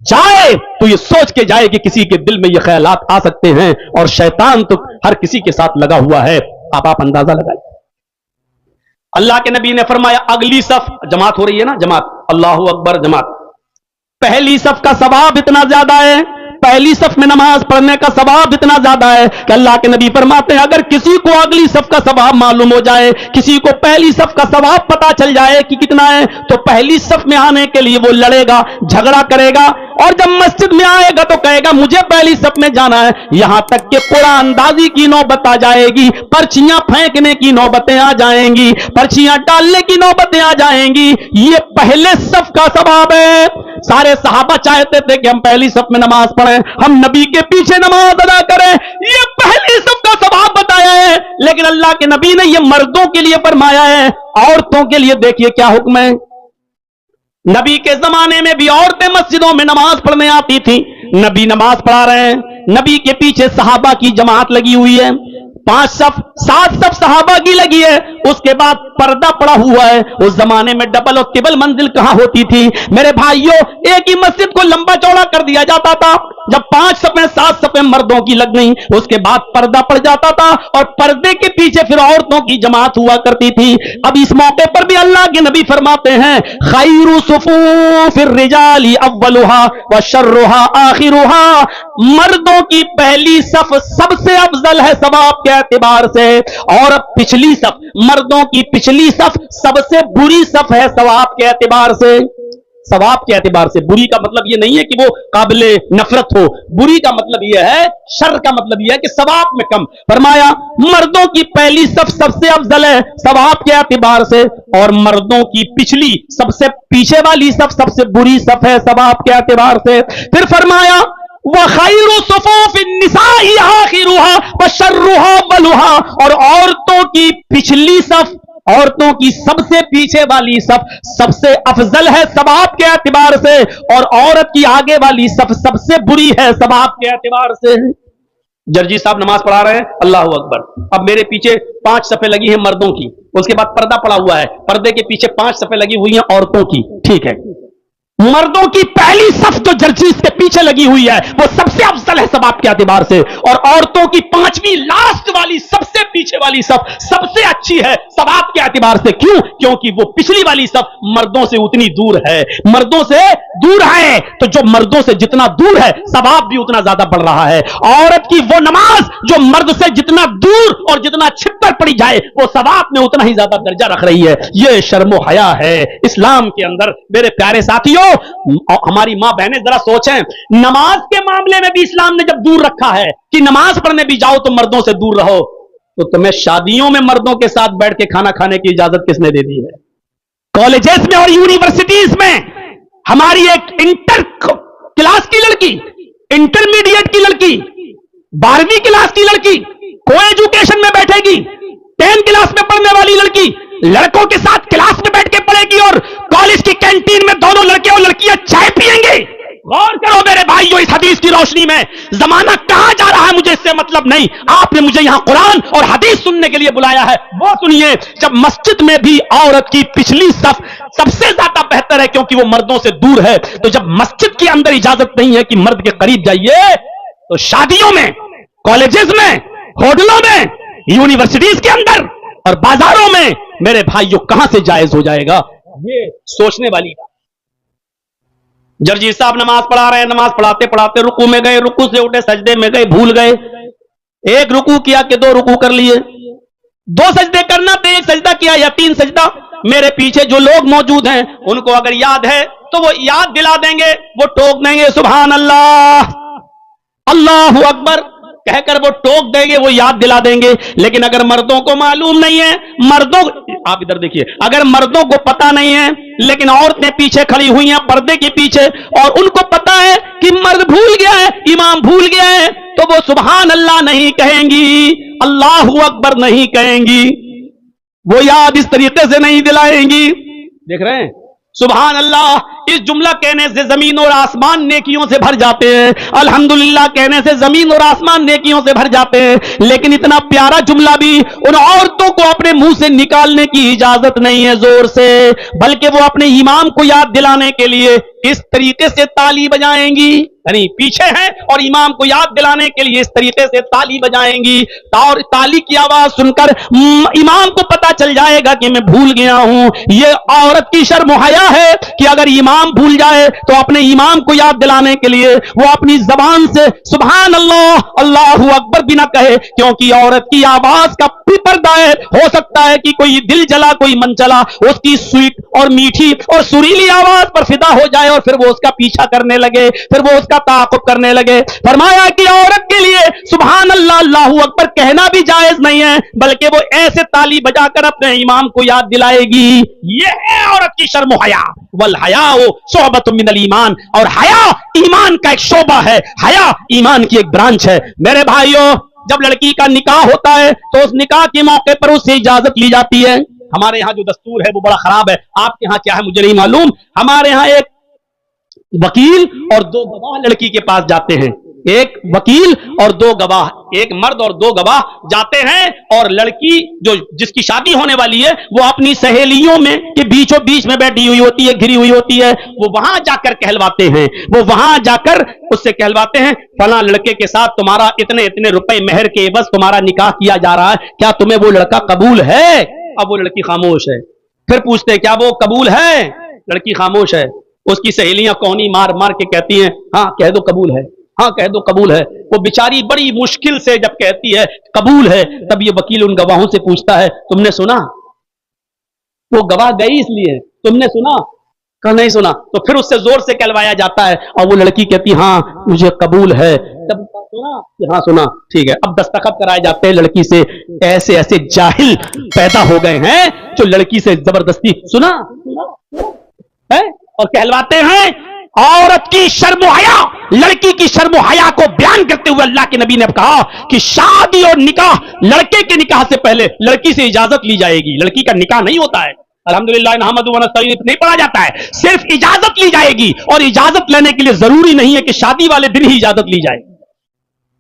Speaker 1: जाए तो ये सोच के जाए कि किसी के दिल में ये ख्यालात आ सकते हैं, और शैतान तो हर किसी के साथ लगा हुआ है। अब आप अंदाजा लगाइए। अल्लाह के नबी ने फरमाया, अगली सफ, जमात हो रही है ना, जमात, अल्लाहू अकबर, जमात, पहली सफ का सवाब इतना ज्यादा है, पहली सफ में नमाज पढ़ने का सवाब इतना ज्यादा है कि अल्लाह के नबी फरमाते हैं, अगर किसी को अगली सफ का सवाब मालूम हो जाए, किसी को पहली सफ का सवाब पता चल जाए कि कितना है, तो पहली सफ में आने के लिए वो लड़ेगा, झगड़ा करेगा, और जब मस्जिद में आएगा तो कहेगा मुझे पहली सफ में जाना है। यहां तक कि कुरान अंदाजी की नौबत आ जाएगी, पर्चियां फेंकने की नौबतें आ जाएंगी, पर्चियां डालने की नौबतें आ जाएंगी। ये पहले सफ का सवाब है। सारे सहाबा चाहते थे कि हम पहली सफ में नमाज पढ़ें, हम नबी के पीछे नमाज अदा करें, ये पहली सफ का सवाब बताया है। लेकिन अल्लाह के नबी ने ये मर्दों के लिए फरमाया है। औरतों के लिए देखिए क्या हुक्म है। नबी के जमाने में भी औरतें मस्जिदों में नमाज पढ़ने आती थी। नबी नमाज पढ़ा रहे हैं, नबी के पीछे सहाबा की जमात लगी हुई है, 5 सफ 7 सफ सहाबा की लगी है, उसके बाद पर्दा पड़ा हुआ है। उस जमाने में डबल और ट्रिपल मंजिल कहां होती थी मेरे भाइयों, एक ही मस्जिद को लंबा चौड़ा कर दिया जाता था। जब 5 सफे 7 सफे मर्दों की लग गई, उसके बाद पर्दा पड़ जाता था, और पर्दे के पीछे फिर औरतों की जमात हुआ करती थी। अब इस मौके पर भी अल्लाह के नबी फरमाते हैं, खैरु सुफूफिर रिजाली अव्वलुहा व शर्रुहा आखिरुहा, मर्दों की पहली सफ सबसे अफजल है सवाब के एतबार से, और पिछली सफ, मर्दों की पिछली सफ सबसे बुरी सफ है सवाब के एतबार से। सवाब के एतबार से, बुरी का मतलब यह नहीं है कि वो काबिले नफरत हो, बुरी का मतलब यह है, शर का मतलब यह है कि सवाब में कम। फरमाया मर्दों की पहली सफ सबसे अफजल है सवाब के एतबार से, और मर्दों की पिछली सबसे पीछे वाली सफ सबसे बुरी सफ है सवाब के एतबार से। फिर फरमाया वखैरु सुफूफिन निसाई आखिरुहा व शर्रुहा बलुहा, और औरतों की पिछली सफ, औरतों की सबसे पीछे वाली सफ सबसे अफजल है सवाब के एतबार से, और औरत की आगे वाली सफ सबसे बुरी है सवाब के एतबार से। जर्जी साहब नमाज पढ़ा रहे हैं, अल्लाहू अकबर, अब मेरे पीछे 5 सफे लगी हैं मर्दों की, उसके बाद पर्दा पड़ा हुआ है, पर्दे के पीछे 5 सफे लगी हुई हैं औरतों की, ठीक है। मर्दों की पहली सफ जो जर्जीस के पीछे लगी हुई है वो सबसे अफजल है सवाब के एतबार से, और औरतों की 5वीं लास्ट वाली सबसे पीछे वाली सफ सबसे अच्छी है सवाब के एतबार से। क्यों? क्योंकि वो पिछली वाली सफ मर्दों से उतनी दूर है, मर्दों से दूर है, तो जो मर्दों से जितना दूर है सवाब भी उतना ज्यादा बढ़ रहा है। औरत की वो नमाज जो मर्द से जितना दूर और जितना छिपकर पड़ी जाए वो सवाब में उतना ही ज्यादा दर्जा रख रही है। ये शर्मो हया है इस्लाम के अंदर। मेरे प्यारे साथियों, हमारी मां बहनें जरा सोचें, नमाज के मामले में भी इस्लाम ने जब दूर रखा है कि नमाज पढ़ने भी जाओ तो मर्दों से दूर रहो, तो तुम्हें शादियों में मर्दों के साथ बैठ के खाना खाने की इजाजत किसने दे दी है? कॉलेजेस में और यूनिवर्सिटीज में हमारी एक इंटर क्लास की लड़की, इंटरमीडिएट की लड़की, 12वीं क्लास की लड़की को एजुकेशन में बैठेगी, 10 क्लास में पढ़ने वाली लड़की लड़कों के साथ क्लास में बैठ के पढ़ेगी, और कॉलेज की कैंटीन में दोनों लड़के और लड़कियां चाय पिएंगे। गौर करो मेरे भाइयों, इस हदीस की रोशनी में जमाना कहां जा रहा है मुझे इससे मतलब नहीं, आपने मुझे यहां कुरान और हदीस सुनने के लिए बुलाया है, वो सुनिए। जब मस्जिद में भी औरत की पिछली सफ सबसे ज्यादा बेहतर है क्योंकि वो मर्दों से दूर है, तो जब मस्जिद के अंदर इजाजत नहीं है कि मर्द के करीब जाइए, तो शादियों में, कॉलेजेस में, होटलों में, यूनिवर्सिटीज के अंदर और बाजारों में मेरे भाइयों कहां से जायज हो जाएगा? ये सोचने वाली बात। जर्जी साहब नमाज पढ़ा रहे हैं, नमाज पढ़ाते पढ़ाते रुकू में गए, रुकू से उठे, सजदे में गए, भूल गए, एक रुकू किया कि 2 रुकू कर लिए, 2 सजदे करना तो 1 सजदा किया या 3 सजदा। मेरे पीछे जो लोग मौजूद हैं उनको अगर याद है तो वो याद दिला देंगे, वो टोक देंगे सुभान अल्लाह, अल्लाहू अकबर। کہہ کر وہ ٹوک دیں گے, وہ یاد دلا دیں گے. لیکن اگر مردوں کو معلوم نہیں ہے, مردوں, آپ ادھر دیکھیے, اگر مردوں کو پتا نہیں ہے لیکن عورتیں پیچھے کھڑی ہوئی ہیں پردے کے پیچھے, اور ان کو پتا ہے کہ مرد بھول گیا ہے, امام بھول گیا ہے, تو وہ سبحان اللہ نہیں کہیں گی, اللہ اکبر نہیں کہیں گی, وہ یاد اس طریقے سے نہیں دلائیں گی. دیکھ رہے ہیں سبحان اللہ, اس جملہ کہنے سے زمین اور آسمان نیکیوں سے بھر جاتے ہیں, الحمدللہ کہنے سے زمین اور آسمان نیکیوں سے بھر جاتے ہیں. لیکن اتنا پیارا جملہ بھی ان عورتوں کو اپنے منہ سے نکالنے کی اجازت نہیں ہے زور سے, بلکہ وہ اپنے امام کو یاد دلانے کے لیے اس طریقے سے تالی بجائیں گی, یعنی پیچھے ہیں اور امام کو یاد دلانے کے لیے اس طریقے سے تالی بجائیں گی, اور تالی کی آواز سن کر امام کو پتا چل جائے گا کہ میں بھول گیا ہوں. یہ عورت کی شرم و حیا ہے کہ اگر امام بھول جائے تو اپنے امام کو یاد دلانے کے لیے وہ اپنی زبان سے سبحان اللہ اللہ اکبر بھی نہ کہے, کیونکہ عورت کی آواز کا بھی پردہ ہے, ہو سکتا ہے کہ کوئی دل جلا کوئی من چلا اس کی سویٹ اور میٹھی اور سریلی آواز پر فدا ہو جائے اور پھر وہ اس کا پیچھا کرنے لگے, پھر وہ اس کا تعاقب کرنے لگے. فرمایا کہ عورت کے لیے سبحان اللہ اللہ اکبر کہنا بھی جائز نہیں ہے, بلکہ وہ ایسے تالی بجا کر اپنے امام کو یاد دلائے گی. یہ ہے عورت کی شرم و حیا. والحیاء شعبۃ من الایمان, اور حیا ایمان کا ایک شعبہ ہے, حیا ایمان کی ایک برانچ ہے. میرے بھائیوں, جب لڑکی کا نکاح ہوتا ہے تو اس نکاح کے موقع پر اس سے اجازت لی جاتی ہے. ہمارے یہاں جو دستور ہے وہ بڑا خراب ہے, آپ کے ہاں کیا ہے مجھے نہیں معلوم. ہمارے یہاں ایک وکیل اور 2 گواہ لڑکی کے پاس جاتے ہیں, ایک وکیل اور 2 گواہ, ایک مرد اور 2 گواہ جاتے ہیں, اور لڑکی جو جس کی شادی ہونے والی ہے وہ اپنی سہیلیوں میں کے بیچوں بیچ میں بیٹھی ہوئی ہوتی ہے, گھری ہوئی ہوتی ہے, وہ وہاں جا کر کہلواتے ہیں, وہ وہاں جا کر اس سے کہلواتے ہیں فلاں لڑکے کے ساتھ تمہارا اتنے روپے مہر کے بس تمہارا نکاح کیا جا رہا ہے, کیا تمہیں وہ لڑکا قبول ہے؟ اب وہ لڑکی خاموش ہے. پھر پوچھتے ہیں کیا وہ قبول ہے؟ لڑکی خاموش ہے. اس کی سہیلیاں کونی مار مار کے کہتی ہیں ہاں کہہ دو قبول ہے, ہاں کہہ دو قبول ہے. وہ بیچاری بڑی مشکل سے جب کہتی ہے قبول ہے, تب یہ وکیل ان گواہوں سے پوچھتا ہے تم نے سنا؟ وہ گواہ گئی اس لیے, تم نے سنا؟ کہ نہیں سنا. تو پھر اس سے زور سے کہلوایا جاتا ہے اور وہ لڑکی کہتی ہاں مجھے قبول ہے. تب سنا کہ ہاں سنا, ٹھیک ہے. اب دستخط کرائے جاتے ہیں لڑکی سے. ایسے ایسے جاہل پیدا ہو گئے ہیں جو لڑکی سے زبردستی سنا ہے اور کہلواتے ہیں. عورت کی شرم و حیا, لڑکی کی شرم و حیا کو بیان کرتے ہوئے اللہ کے نبی نے کہا کہ شادی اور نکاح, لڑکے کے نکاح سے پہلے لڑکی سے اجازت لی جائے گی. لڑکی کا نکاح نہیں ہوتا ہے, الحمدللہ نحمدہ ونستعینہ نہیں پڑھا جاتا ہے, صرف اجازت لی جائے گی. اور اجازت لینے کے لیے ضروری نہیں ہے کہ شادی والے دن ہی اجازت لی جائے.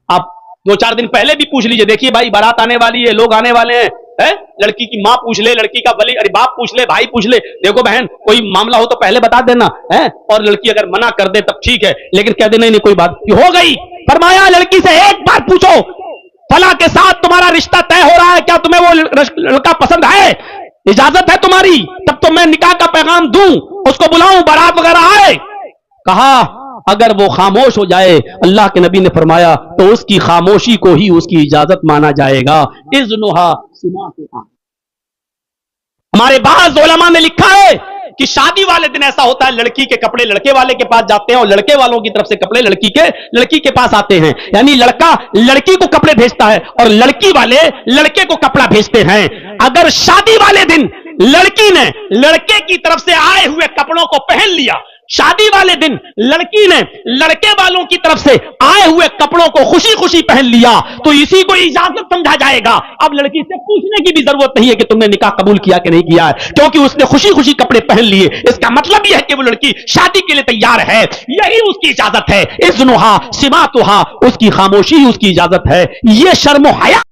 Speaker 1: آپ 2-4 دن پہلے بھی پوچھ لیجئے, دیکھیے بھائی بارات آنے والی ہے, لوگ آنے والے ہیں, لڑکی کی ماں پوچھ لے, لڑکی کا ولی ارے باپ پوچھ لے, بھائی پوچھ لے, دیکھو بہن کوئی معاملہ ہو تو پہلے بتا دینا ہے. اور لڑکی اگر منع کر دے تب ٹھیک ہے, لیکن کہہ دے نہیں کوئی بات ہو گئی. فرمایا لڑکی سے ایک بار پوچھو فلاں کے ساتھ تمہارا رشتہ طے ہو رہا ہے, کیا تمہیں وہ لڑکا پسند ہے؟ اجازت ہے تمہاری تب تو میں نکاح کا پیغام دوں, اس کو بلاؤں, بارات وغیرہ آئے. کہا اگر وہ خاموش ہو جائے, اللہ کے نبی نے فرمایا تو اس کی خاموشی کو ہی اس کی اجازت مانا جائے گا. اذنھا سماعھا. ہمارے بعض علماء نے لکھا ہے کہ شادی والے دن ایسا ہوتا ہے لڑکی کے کپڑے لڑکے والے کے پاس جاتے ہیں اور لڑکے والوں کی طرف سے کپڑے لڑکی کے پاس آتے ہیں. یعنی لڑکا لڑکی کو کپڑے بھیجتا ہے اور لڑکی والے لڑکے کو کپڑا بھیجتے ہیں. اگر شادی والے دن لڑکی نے لڑکے کی طرف سے آئے ہوئے کپڑوں کو پہن لیا, شادی والے دن لڑکی نے لڑکے والوں کی طرف سے آئے ہوئے کپڑوں کو خوشی خوشی پہن لیا, تو اسی کو اجازت سمجھا جائے گا. اب لڑکی سے پوچھنے کی بھی ضرورت نہیں ہے کہ تم نے نکاح قبول کیا کہ نہیں کیا ہے, کیونکہ اس نے خوشی خوشی کپڑے پہن لیے. اس کا مطلب یہ ہے کہ وہ لڑکی شادی کے لیے تیار ہے, یہی اس کی اجازت ہے. اذنھا سماعھا, اس کی خاموشی اس کی اجازت ہے. یہ شرم و حیا